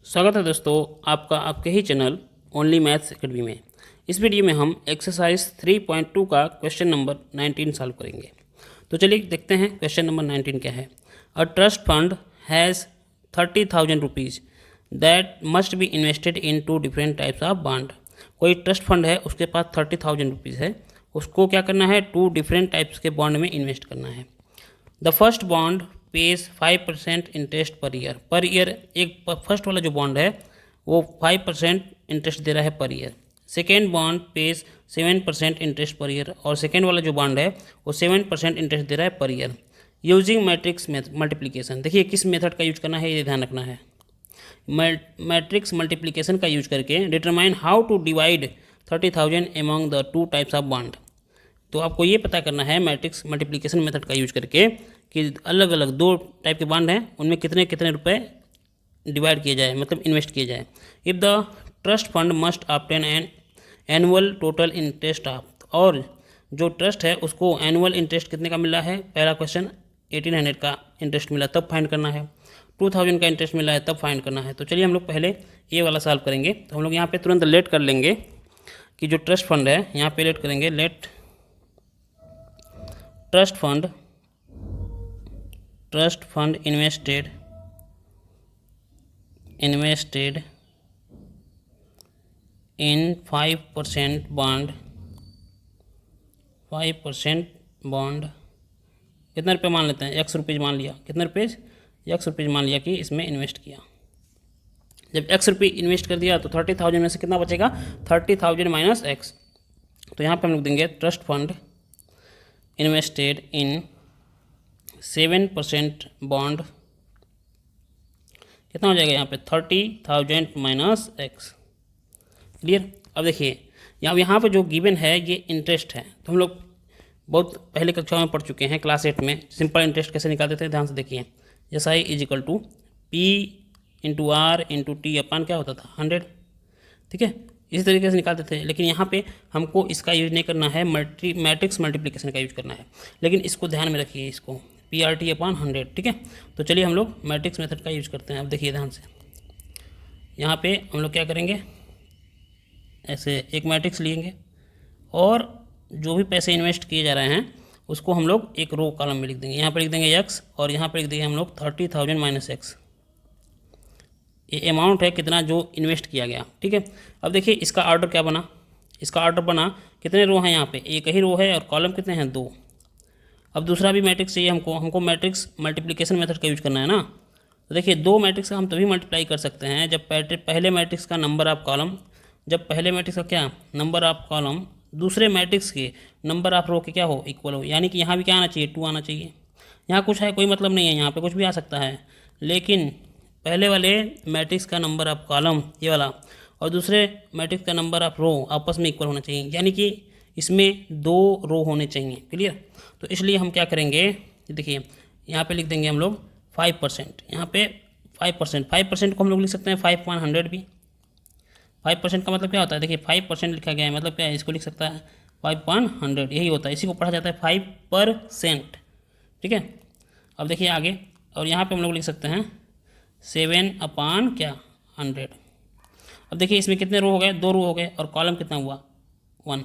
स्वागत है दोस्तों आपका आपके ही चैनल ओनली मैथ्स एकेडमी में। इस वीडियो में हम एक्सरसाइज 3.2 का क्वेश्चन नंबर 19 सॉल्व करेंगे। तो चलिए देखते हैं क्वेश्चन नंबर 19 क्या है। A trust fund has 30,000 rupees that must be invested in two different types of bond. कोई ट्रस्ट फंड है, उसके पास 30,000 रुपीज़ है, उसको क्या करना है, 2 डिफरेंट टाइप्स के बॉन्ड में इन्वेस्ट करना है। The first bond page 5% interest per year एक फर्स्ट वाला जो बॉन्ड है वो 5% इंटरेस्ट दे रहा है per year. Second bond page 7% interest per year, और सेकेंड वाला जो बॉन्ड है वो 7% इंटरेस्ट दे रहा है per year. Using matrix multiplication, देखिए किस मेथड का यूज करना है ये ध्यान रखना है। मैट्रिक्स मल्टीप्लिकेशन का यूज करके determine how to divide 30,000 among the 2 types of bond. तो आपको ये पता करना है मैट्रिक्स मल्टीप्लिकेशन मेथड का यूज करके कि अलग अलग 2 टाइप के बॉन्ड हैं, उनमें कितने कितने रुपए डिवाइड किए जाए, मतलब इन्वेस्ट किए जाए। If the trust fund must obtain an annual total interest of, और जो ट्रस्ट है उसको एनुअल इंटरेस्ट कितने का मिला है, पहला क्वेश्चन 1800 का इंटरेस्ट मिला तब फाइंड करना है, 2000 का इंटरेस्ट मिला है तब फाइंड करना है। तो चलिए हम लोग पहले ये वाला सॉल्व करेंगे। तो हम लोग यहाँ पे तुरंत लेट कर लेंगे कि जो ट्रस्ट फंड है यहाँ पे लेट करेंगे, let trust fund invested in 5% bond कितना रुपये मान लेते हैं, एक्स रुपीज़ मान लिया, कितना रुपीज़, एक्स रुपीज़ मान लिया कि इसमें इन्वेस्ट किया। जब एक्स रुपये इन्वेस्ट कर दिया तो 30,000 में से कितना बचेगा, 30,000 माइनस एक्स। तो यहाँ पे हम लोग देंगे ट्रस्ट फंड इन्वेस्टेड इन 7% बॉन्ड, कितना हो जाएगा यहाँ पे 30,000 माइनस एक्स। क्लियर। अब देखिए यहाँ पे जो गिवन है ये इंटरेस्ट है, तो हम लोग बहुत पहले कक्षाओं में पढ़ चुके हैं, क्लास 8 में सिंपल इंटरेस्ट कैसे निकालते थे, ध्यान से देखिए। S I is equal to P into R into T upon क्या होता था 100, ठीक है, इसी तरीके से निकालते थे। लेकिन यहाँ पे हमको इसका यूज नहीं करना है, मैट्रिक्स मल्टीप्लिकेशन का यूज करना है। लेकिन इसको ध्यान में रखिए, इसको पी आर टी अपान 100, ठीक है। तो चलिए हम लोग मैट्रिक्स मेथड का यूज करते हैं। अब देखिए ध्यान से, यहाँ पे हम लोग क्या करेंगे, ऐसे एक मैट्रिक्स लेंगे और जो भी पैसे इन्वेस्ट किए जा रहे हैं उसको हम लोग एक रो कॉलम में लिख देंगे। यहाँ पर लिख देंगे एक्स और यहाँ पर लिख देंगे हम लोग 30,000 माइनस एक्स। ये अमाउंट है कितना जो इन्वेस्ट किया गया, ठीक है। अब देखिए इसका ऑर्डर क्या बना, इसका ऑर्डर बना, कितने रो हैं यहाँ पे, एक ही रो है और कॉलम कितने हैं, 2। अब दूसरा भी मैट्रिक्स चाहिए हमको मैट्रिक्स मल्टीप्लिकेशन मेथड का यूज करना है ना। तो देखिए 2 मैट्रिक्स का हम तभी मल्टीप्लाई कर सकते हैं जब पहले मैट्रिक्स का नंबर ऑफ कॉलम, जब पहले मैट्रिक्स का क्या नंबर ऑफ कॉलम दूसरे मैट्रिक्स के नंबर ऑफ रो के क्या हो, इक्वल हो। यानी कि यहाँ भी क्या आना चाहिए, 2 आना चाहिए। यहाँ कुछ है कोई मतलब नहीं है, यहाँ पे कुछ भी आ सकता है, लेकिन पहले वाले मैट्रिक्स का नंबर ऑफ कॉलम ये वाला और दूसरे मैट्रिक्स का नंबर ऑफ रो आपस में इक्वल होना चाहिए, यानी कि इसमें 2 रो होने चाहिए। क्लियर। तो इसलिए हम क्या करेंगे, देखिए यहाँ पे लिख देंगे हम लोग 5%, यहाँ पे 5% को हम लोग लिख सकते हैं 5/100 भी। 5% का मतलब क्या होता है, देखिए 5% लिखा गया है, मतलब क्या है, इसको लिख सकता है 5/100, यही होता है, इसी को पढ़ा जाता है 5%, ठीक है। अब देखिए आगे, और यहाँ पे हम लोग लिख सकते हैं 7/100। अब देखिए इसमें कितने रो हो गए, 2 रो हो गए, और कॉलम कितना हुआ 1।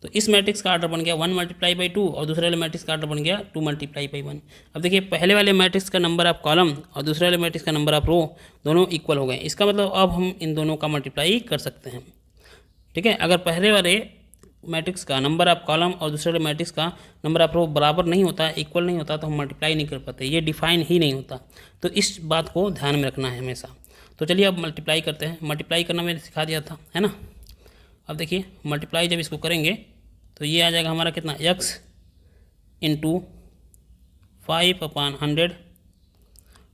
तो इस मैट्रिक्स का ऑर्डर बन गया 1 × 2 और दूसरे वाले मैट्रिक्स का ऑर्डर बन गया 2 × 1। अब देखिए पहले वाले मैट्रिक्स का नंबर ऑफ कॉलम और दूसरे वाले मैट्रिक्स का नंबर ऑफ रो दोनों इक्वल हो गए। इसका मतलब अब हम इन दोनों का मल्टीप्लाई कर सकते हैं, ठीक है। अगर पहले वाले मैट्रिक्स का नंबर ऑफ कॉलम और दूसरे वाले मैट्रिक्स का नंबर ऑफ रो बराबर नहीं होता, इक्वल नहीं होता, तो हम मल्टीप्लाई नहीं कर पाते, ये डिफाइन ही नहीं होता। तो इस बात को ध्यान में रखना है हमेशा। तो चलिए अब मल्टीप्लाई करते हैं। मल्टीप्लाई करना मैंने सिखा दिया था, है ना। अब देखिए मल्टीप्लाई जब इसको करेंगे तो ये आ जाएगा हमारा कितना, x इंटू 5/100,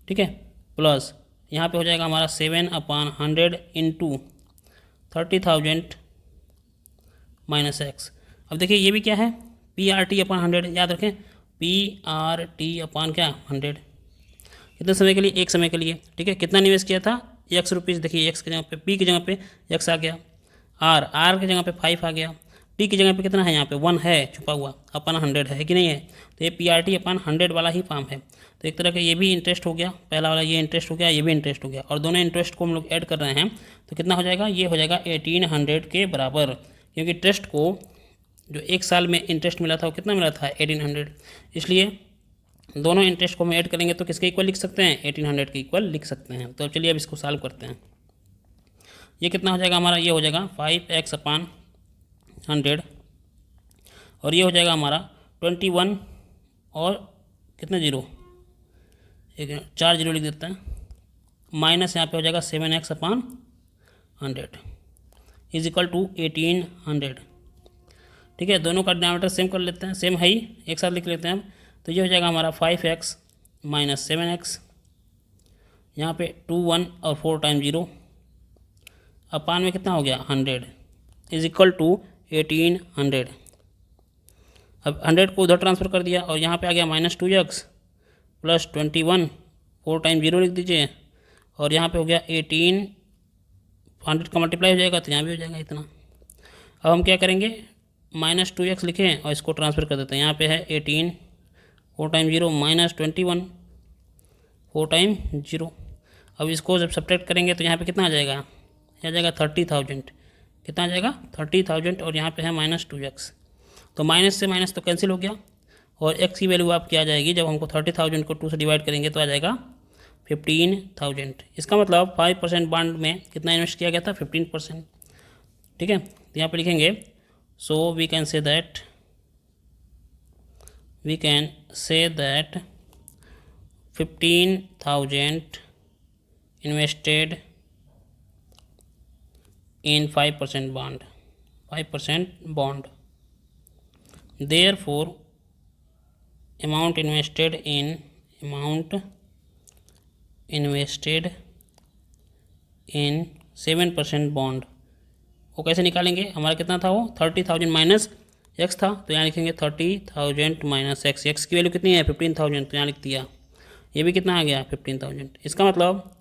ठीक है, प्लस यहाँ पे हो जाएगा हमारा 7/100 इंटू 30,000 माइनस एक्स। अब देखिए ये भी क्या है, PRT/100, याद रखें PRT क्या 100। कितने समय के लिए, एक समय के लिए, ठीक है। कितना निवेश किया था, x रुपीज़। देखिए x की जगह पे, p की जगह पे x आ गया, r की जगह पे 5 आ गया, टी की जगह पे कितना है, यहाँ पे 1 है छुपा हुआ, अपन 100 है कि नहीं है, तो ये PRT अपन 100 वाला ही फॉर्म है। तो एक तरह का ये भी इंटरेस्ट हो गया, पहला वाला ये इंटरेस्ट हो गया, ये भी इंटरेस्ट हो गया, और दोनों इंटरेस्ट को हम लोग ऐड कर रहे हैं तो कितना हो जाएगा, ये हो जाएगा 1800 के बराबर, क्योंकि ट्रस्ट को जो 1 साल में इंटरेस्ट मिला था वो कितना मिला था 1800, इसलिए दोनों इंटरेस्ट को हम ऐड करेंगे तो किसके इक्वल लिख सकते हैं, 1800 के इक्वल लिख सकते हैं। तो अब चलिए अब इसको सॉल्व करते हैं। ये कितना हो जाएगा हमारा, ये हो जाएगा 5x/100 और ये हो जाएगा हमारा 21 और कितने जीरो, एक 4 जीरो लिख देते हैं, माइनस यहाँ पे हो जाएगा 7x/100 इज इक्वल टू 1800। ठीक है, दोनों का डिनोमिनेटर सेम कर लेते हैं, सेम है ही, एक साथ लिख लेते हैं। तो ये हो जाएगा हमारा 5x - 7x, यहाँ पे 2 1 और 4 टाइम 0, अपान में कितना हो गया 100 इज इक्वल टू 1800। अब 100 को उधर ट्रांसफ़र कर दिया और यहाँ पे आ गया -2x + 21, 4 टाइम 0 लिख दीजिए, और यहाँ पे हो गया 18, 100 का मल्टीप्लाई हो जाएगा तो यहाँ भी हो जाएगा इतना। अब हम क्या करेंगे, -2x लिखें और इसको ट्रांसफ़र कर देते हैं, यहाँ पे है 18, 4 टाइम 0 -21, 4 टाइम 0। अब इसको जब सब्ट्रैक्ट करेंगे तो यहाँ पे कितना आ जाएगा, यह आ जाएगा 30,000, कितना आ जाएगा 30,000, और यहाँ पे है -2x, तो माइनस से माइनस तो कैंसिल हो गया, और x की वैल्यू आपकी आ जाएगी, जब हमको 30,000 को 2 से डिवाइड करेंगे तो आ जाएगा 15,000। इसका मतलब 5% बॉन्ड में कितना इन्वेस्ट किया गया था, 15%। ठीक है, तो यहाँ पे लिखेंगे, so we can say that 15,000 invested in 5% bond. Therefore, amount invested in 7% bond वो कैसे निकालेंगे, हमारा कितना था वो 30,000 माइनस x था, तो यहाँ लिखेंगे 30,000 माइनस x, x की वैल्यू कितनी है 15,000, तो यहाँ लिख दिया, ये भी कितना आ गया 15,000। इसका मतलब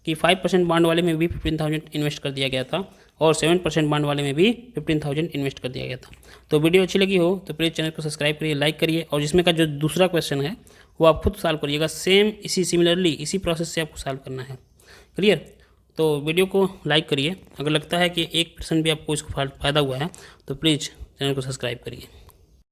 कि 5% बॉन्ड वाले में भी 15,000 इन्वेस्ट कर दिया गया था और 7% बॉन्ड वाले में भी 15,000 इन्वेस्ट कर दिया गया था। तो वीडियो अच्छी लगी हो तो प्लीज़ चैनल को सब्सक्राइब करिए, लाइक करिए, और जिसमें का जो दूसरा क्वेश्चन है वो आप खुद सॉल्व करिएगा, सेम सिमिलरली इसी प्रोसेस से आपको सॉल्व करना है। क्लियर, तो वीडियो को लाइक करिए, अगर लगता है कि 1% भी आपको इसको फ़ायदा हुआ है तो प्लीज़ चैनल को सब्सक्राइब करिए।